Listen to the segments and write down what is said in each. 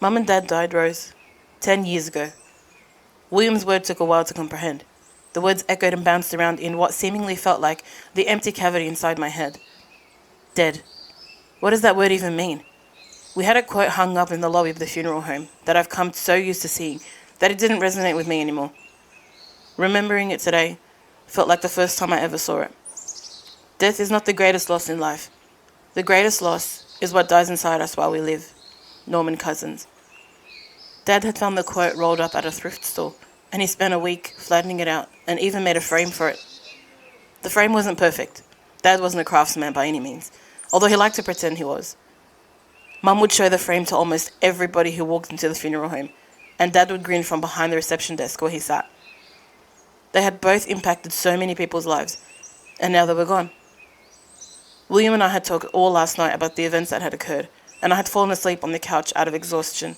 Mum and Dad died, Rose. 10 years ago. William's word took a while to comprehend. The words echoed and bounced around in what seemingly felt like the empty cavity inside my head. Dead. What does that word even mean? We had a quote hung up in the lobby of the funeral home that I've come so used to seeing that it didn't resonate with me anymore. Remembering it today felt like the first time I ever saw it. Death is not the greatest loss in life. The greatest loss is what dies inside us while we live. Norman Cousins. Dad had found the quote rolled up at a thrift store, and he spent a week flattening it out and even made a frame for it. The frame wasn't perfect. Dad wasn't a craftsman by any means, although he liked to pretend he was. Mum would show the frame to almost everybody who walked into the funeral home, and Dad would grin from behind the reception desk where he sat. They had both impacted so many people's lives, and now they were gone. William and I had talked all last night about the events that had occurred, and I had fallen asleep on the couch out of exhaustion.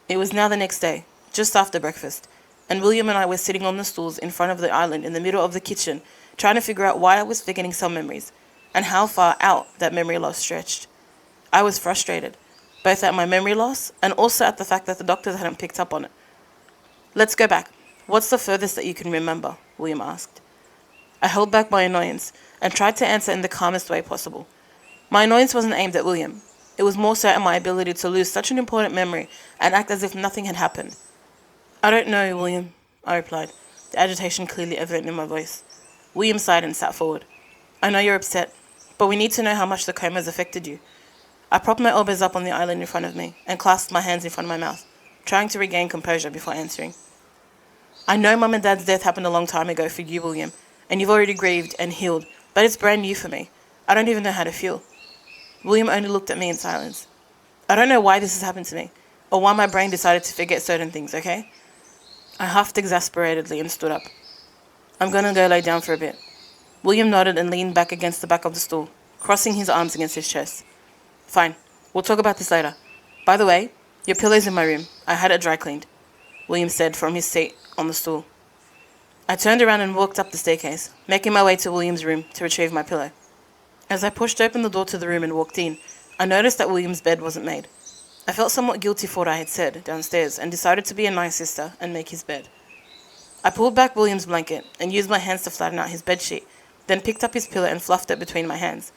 It was now the next day, just after breakfast, and William and I were sitting on the stools in front of the island in the middle of the kitchen, trying to figure out why I was forgetting some memories, and how far out that memory loss stretched. I was frustrated, both at my memory loss and also at the fact that the doctors hadn't picked up on it. Let's go back. What's the furthest that you can remember? William asked. I held back my annoyance and tried to answer in the calmest way possible. My annoyance wasn't aimed at William. It was more so at my ability to lose such an important memory and act as if nothing had happened. I don't know, William, I replied, the agitation clearly evident in my voice. William sighed and sat forward. I know you're upset, but we need to know how much the coma has affected you. I propped my elbows up on the island in front of me and clasped my hands in front of my mouth, trying to regain composure before answering. I know Mum and Dad's death happened a long time ago for you, William, and you've already grieved and healed, but it's brand new for me. I don't even know how to feel. William only looked at me in silence. I don't know why this has happened to me, or why my brain decided to forget certain things, okay? I huffed exasperatedly and stood up. I'm gonna go lay down for a bit. William nodded and leaned back against the back of the stool, crossing his arms against his chest. Fine, we'll talk about this later. By the way, your pillow's in my room. I had it dry cleaned, William said from his seat on the stool. I turned around and walked up the staircase, making my way to William's room to retrieve my pillow. As I pushed open the door to the room and walked in, I noticed that William's bed wasn't made. I felt somewhat guilty for what I had said downstairs and decided to be a nice sister and make his bed. I pulled back William's blanket and used my hands to flatten out his bedsheet, then picked up his pillow and fluffed it between my hands.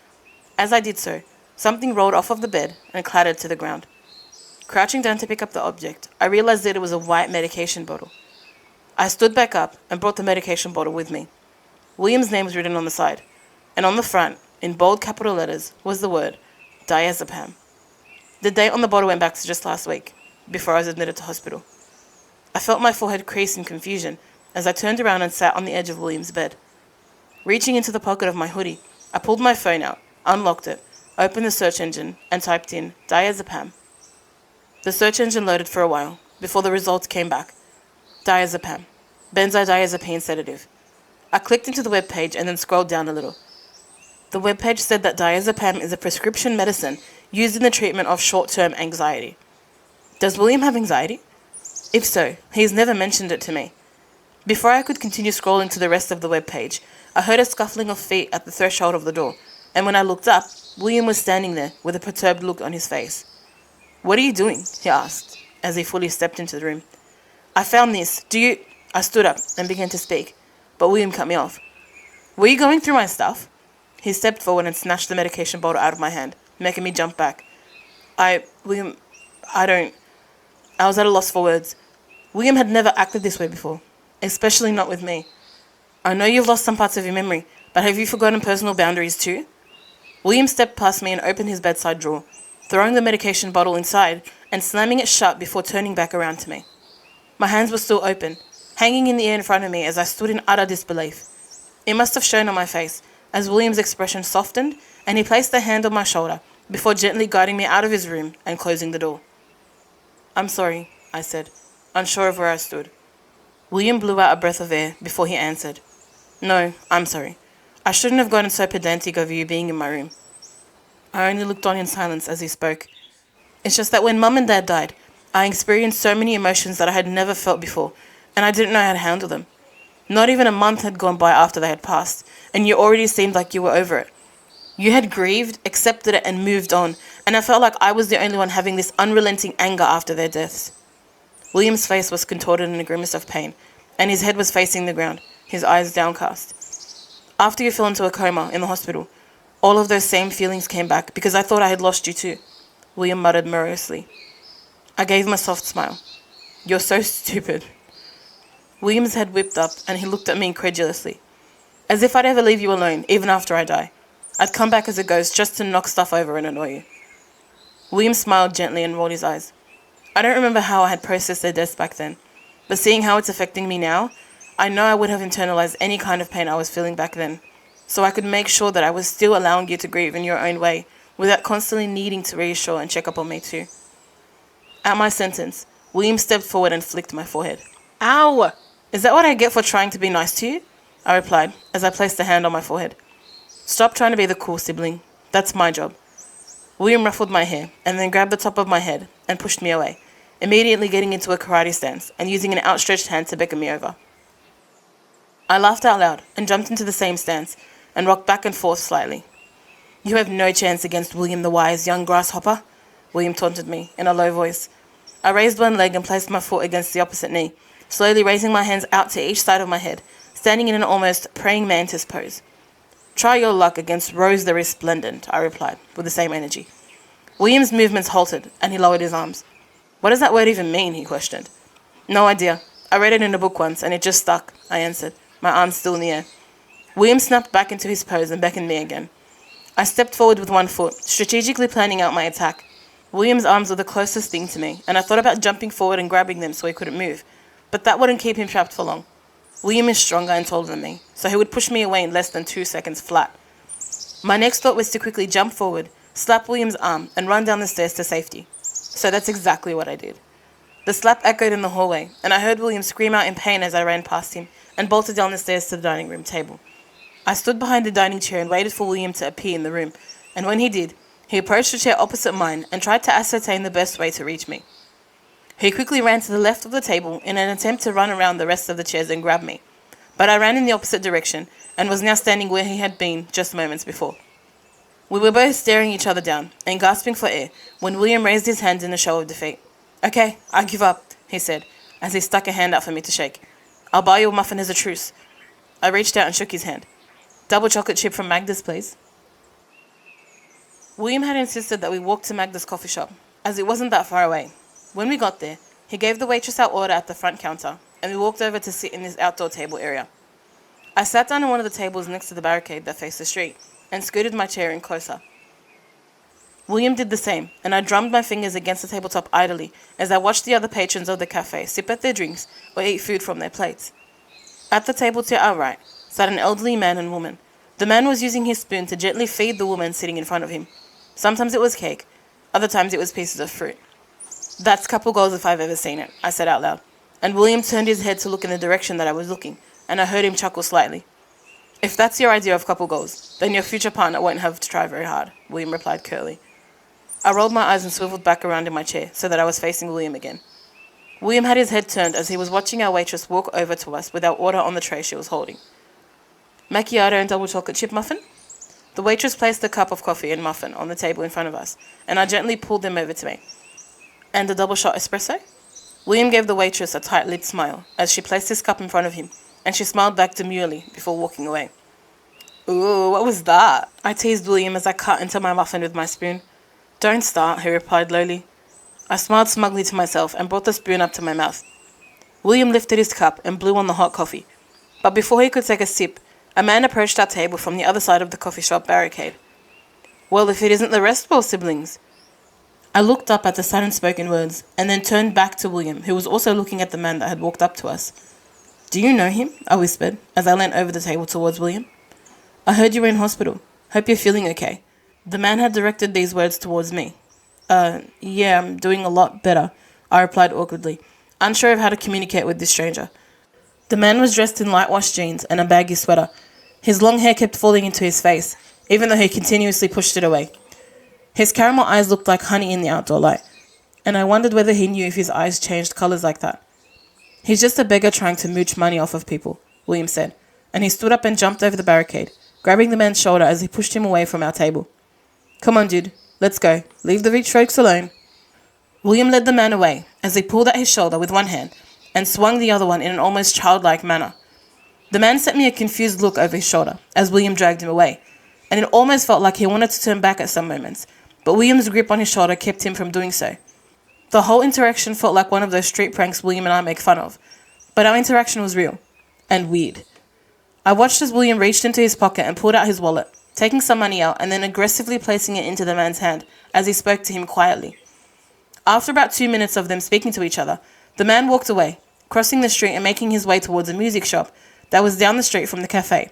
As I did so, something rolled off of the bed and clattered to the ground. Crouching down to pick up the object, I realized that it was a white medication bottle. I stood back up and brought the medication bottle with me. William's name was written on the side, and on the front, in bold capital letters, was the word diazepam. The date on the bottle went back to just last week, before I was admitted to hospital. I felt my forehead crease in confusion as I turned around and sat on the edge of William's bed. Reaching into the pocket of my hoodie, I pulled my phone out, unlocked it, opened the search engine, and typed in diazepam. The search engine loaded for a while, before the results came back. Diazepam, benzodiazepine sedative. I clicked into the web page and then scrolled down a little. The webpage said that diazepam is a prescription medicine used in the treatment of short-term anxiety. Does William have anxiety? If so, he has never mentioned it to me. Before I could continue scrolling to the rest of the webpage, I heard a scuffling of feet at the threshold of the door, and when I looked up, William was standing there with a perturbed look on his face. What are you doing? He asked, as he fully stepped into the room. I found this. I stood up and began to speak, but William cut me off. Were you going through my stuff? He stepped forward and snatched the medication bottle out of my hand, making me jump back. William, I was at a loss for words. William had never acted this way before, especially not with me. I know you've lost some parts of your memory, but have you forgotten personal boundaries too? William stepped past me and opened his bedside drawer, throwing the medication bottle inside and slamming it shut before turning back around to me. My hands were still open, hanging in the air in front of me as I stood in utter disbelief. It must have shown on my face, as William's expression softened and he placed a hand on my shoulder before gently guiding me out of his room and closing the door. I'm sorry, I said, unsure of where I stood. William blew out a breath of air before he answered. No, I'm sorry. I shouldn't have gotten so pedantic over you being in my room. I only looked on in silence as he spoke. It's just that when Mum and Dad died, I experienced so many emotions that I had never felt before, and I didn't know how to handle them. Not even a month had gone by after they had passed, and you already seemed like you were over it. You had grieved, accepted it, and moved on, and I felt like I was the only one having this unrelenting anger after their deaths. William's face was contorted in a grimace of pain, and his head was facing the ground, his eyes downcast. After you fell into a coma in the hospital, all of those same feelings came back because I thought I had lost you too, William muttered morosely. I gave him a soft smile. You're so stupid. William's head whipped up and he looked at me incredulously. As if I'd ever leave you alone, even after I die. I'd come back as a ghost just to knock stuff over and annoy you. William smiled gently and rolled his eyes. I don't remember how I had processed their deaths back then, but seeing how it's affecting me now, I know I would have internalized any kind of pain I was feeling back then, so I could make sure that I was still allowing you to grieve in your own way, without constantly needing to reassure and check up on me too. At my sentence, William stepped forward and flicked my forehead. Ow! Is that what I get for trying to be nice to you? I replied, as I placed a hand on my forehead. Stop trying to be the cool sibling. That's my job. William ruffled my hair, and then grabbed the top of my head and pushed me away, immediately getting into a karate stance and using an outstretched hand to beckon me over. I laughed out loud and jumped into the same stance and rocked back and forth slightly. You have no chance against William the Wise, young grasshopper, William taunted me in a low voice. I raised one leg and placed my foot against the opposite knee, slowly raising my hands out to each side of my head, standing in an almost praying mantis pose. Try your luck against Rose the Resplendent, I replied, with the same energy. William's movements halted, and he lowered his arms. What does that word even mean, he questioned. No idea. I read it in a book once, and it just stuck, I answered, my arms still in the air. William snapped back into his pose and beckoned me again. I stepped forward with one foot, strategically planning out my attack. William's arms were the closest thing to me, and I thought about jumping forward and grabbing them so he couldn't move, but that wouldn't keep him trapped for long. William is stronger and taller than me, so he would push me away in less than 2 seconds flat. My next thought was to quickly jump forward, slap William's arm, and run down the stairs to safety. So that's exactly what I did. The slap echoed in the hallway, and I heard William scream out in pain as I ran past him and bolted down the stairs to the dining room table. I stood behind the dining chair and waited for William to appear in the room, and when he did, he approached the chair opposite mine and tried to ascertain the best way to reach me. He quickly ran to the left of the table in an attempt to run around the rest of the chairs and grab me, but I ran in the opposite direction and was now standing where he had been just moments before. We were both staring each other down and gasping for air when William raised his hand in a show of defeat. Okay, I give up, he said, as he stuck a hand out for me to shake. I'll buy you a muffin as a truce. I reached out and shook his hand. Double chocolate chip from Magda's, please. William had insisted that we walk to Magda's coffee shop, as it wasn't that far away. When we got there, he gave the waitress our order at the front counter, and we walked over to sit in this outdoor table area. I sat down on one of the tables next to the barricade that faced the street, and scooted my chair in closer. William did the same, and I drummed my fingers against the tabletop idly as I watched the other patrons of the cafe sip at their drinks or eat food from their plates. At the table to our right sat an elderly man and woman. The man was using his spoon to gently feed the woman sitting in front of him. Sometimes it was cake, other times it was pieces of fruit. That's couple goals if I've ever seen it, I said out loud, and William turned his head to look in the direction that I was looking, and I heard him chuckle slightly. If that's your idea of couple goals, then your future partner won't have to try very hard, William replied curtly. I rolled my eyes and swiveled back around in my chair so that I was facing William again. William had his head turned as he was watching our waitress walk over to us with our order on the tray she was holding. Macchiato and double chocolate chip muffin? The waitress placed a cup of coffee and muffin on the table in front of us, and I gently pulled them over to me. And a double shot espresso? William gave the waitress a tight-lipped smile as she placed his cup in front of him, and she smiled back demurely before walking away. Ooh, what was that? I teased William as I cut into my muffin with my spoon. Don't start, he replied lowly. I smiled smugly to myself and brought the spoon up to my mouth. William lifted his cup and blew on the hot coffee, but before he could take a sip, a man approached our table from the other side of the coffee shop barricade. Well, if it isn't the Restwell siblings. I looked up at the sudden spoken words and then turned back to William, who was also looking at the man that had walked up to us. Do you know him? I whispered as I leant over the table towards William. I heard you were in hospital. Hope you're feeling okay. The man had directed these words towards me. Yeah, I'm doing a lot better, I replied awkwardly, unsure of how to communicate with this stranger. The man was dressed in light-washed jeans and a baggy sweater. His long hair kept falling into his face, even though he continuously pushed it away. His caramel eyes looked like honey in the outdoor light, and I wondered whether he knew if his eyes changed colors like that. He's just a beggar trying to mooch money off of people, William said, and he stood up and jumped over the barricade, grabbing the man's shoulder as he pushed him away from our table. "Come on, dude. Let's go. Leave the rich folks alone." William led the man away as he pulled at his shoulder with one hand and swung the other one in an almost childlike manner. The man sent me a confused look over his shoulder as William dragged him away, and it almost felt like he wanted to turn back at some moments, but William's grip on his shoulder kept him from doing so. The whole interaction felt like one of those street pranks William and I make fun of, but our interaction was real and weird. I watched as William reached into his pocket and pulled out his wallet, taking some money out and then aggressively placing it into the man's hand as he spoke to him quietly. After about 2 minutes of them speaking to each other, the man walked away, crossing the street and making his way towards a music shop that was down the street from the cafe.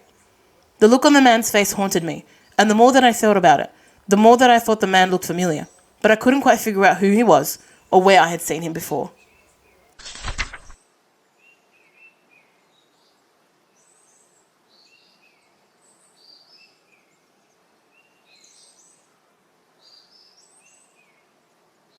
The look on the man's face haunted me, and the more that I thought about it, the more that I thought the man looked familiar, but I couldn't quite figure out who he was or where I had seen him before.